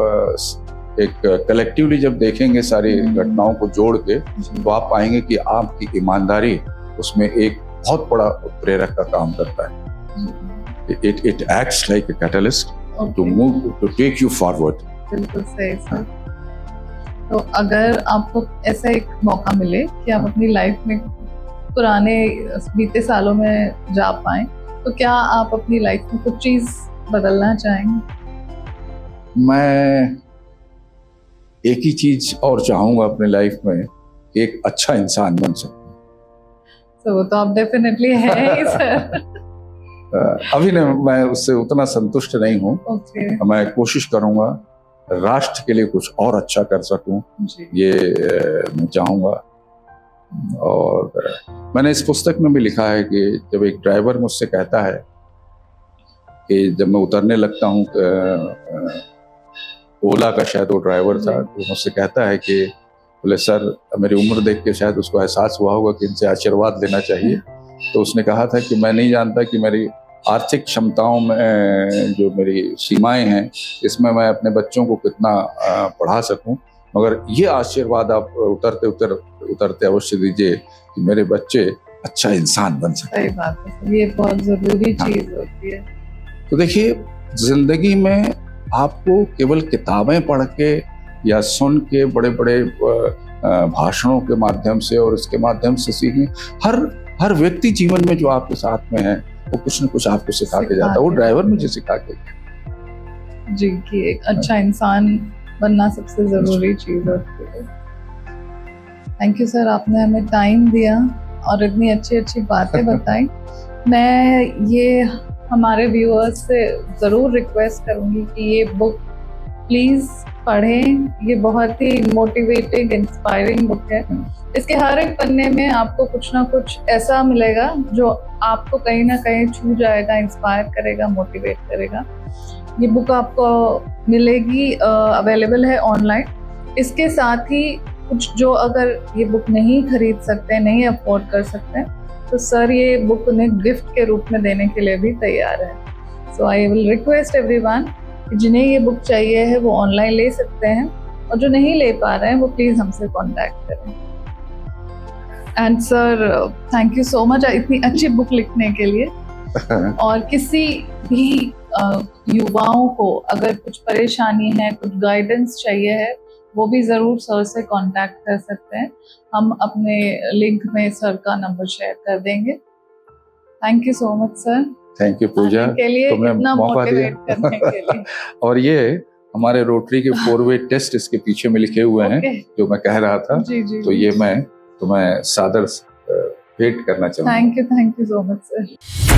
एक कलेक्टिवली जब देखेंगे सारी घटनाओं को जोड़ के, जी, तो आप पाएंगे कि आपकी ईमानदारी उसमें एक बहुत बड़ा प्रेरक का काम करता है। It acts like a catalyst to okay, move, to take you forward. बिल्कुल सही सर। तो अगर आपको ऐसा एक मौका मिले कि आप अपनी लाइफ में पुराने बीते सालों में जा पाएं, तो क्या आप अपनी लाइफ में कुछ चीज बदलना चाहेंगे? मैं एक ही चीज और चाहूंगा अपने लाइफ में, कि एक अच्छा इंसान बन सकूं। तो वो तो आप डेफिनेटली हैं ही सर। अभी न मैं उससे उतना संतुष्ट नहीं हूँ। ओके, मैं कोशिश करूंगा राष्ट्र के लिए कुछ और अच्छा कर सकूं, जी, ये मैं चाहूंगा। और मैंने इस पुस्तक में भी लिखा है कि जब एक ड्राइवर मुझसे कहता है कि जब मैं उतरने लगता हूँ, ओला का शायद वो ड्राइवर था, तो मुझसे कहता है कि बोले सर, मेरी उम्र देख के शायद उसको एहसास हुआ होगा कि इनसे आशीर्वाद लेना चाहिए। तो उसने कहा था कि मैं नहीं जानता कि मेरी आर्थिक क्षमताओं में जो मेरी सीमाएं हैं, इसमें मैं अपने बच्चों को कितना पढ़ा सकूं, मगर ये आशीर्वाद आप उतरते अवश्य दीजिए कि मेरे बच्चे अच्छा इंसान बन सकें। सही बात है, ये बहुत जरूरी चीज होती है। तो देखिए, जिंदगी में आपको केवल किताबें पढ़ के या सुन के, बड़े बड़े भाषणों के माध्यम से और इसके माध्यम से सीखने, हर व्यक्ति जीवन में जो आपके साथ में है, वो कुछ न कुछ आपको सिखा के जाता है। वो ड्राइवर मुझे सिखा के जी, कि एक अच्छा इंसान बनना सबसे जरूरी चीज होती है। थैंक यू सर, आपने हमें टाइम दिया और इतनी अच्छी अच्छी बातें बताई। मैं ये हमारे व्यूअर्स से ज़रूर रिक्वेस्ट करूँगी कि ये बुक प्लीज़ पढ़ें, ये बहुत ही मोटिवेटिंग इंस्पायरिंग बुक है। इसके हर एक पन्ने में आपको कुछ ना कुछ ऐसा मिलेगा जो आपको कहीं ना कहीं छू जाएगा, इंस्पायर करेगा, मोटिवेट करेगा। ये बुक आपको मिलेगी, अवेलेबल है ऑनलाइन। इसके साथ ही कुछ जो अगर ये बुक नहीं खरीद सकते, नहीं अफोर्ड कर सकते, तो सर ये बुक उन्हें गिफ्ट के रूप में देने के लिए भी तैयार है। सो आई विल रिक्वेस्ट एवरीवन, जिन्हें ये बुक चाहिए है वो ऑनलाइन ले सकते हैं, और जो नहीं ले पा रहे हैं वो प्लीज़ हमसे कांटेक्ट करें। And sir thank you so much इतनी अच्छी बुक लिखने के लिए। और किसी भी युवाओं को अगर कुछ परेशानी है, कुछ गाइडेंस चाहिए है, वो भी ज़रूर सर से कांटेक्ट कर सकते हैं। हम अपने लिंक में सर का नंबर शेयर कर देंगे। Thank you so much sir. Thank you Pooja, के लिए तुमने इतना मौका मोटिवेट दिया। करने के लिए। और ये हमारे रोटरी के 4-वे टेस्ट इसके पीछे में लिखे हुए हैं, जो मैं कह रहा था। जी जी, तो ये मैं तुम्हें सादर भेंट करना चाहूँगा। Thank you so much sir.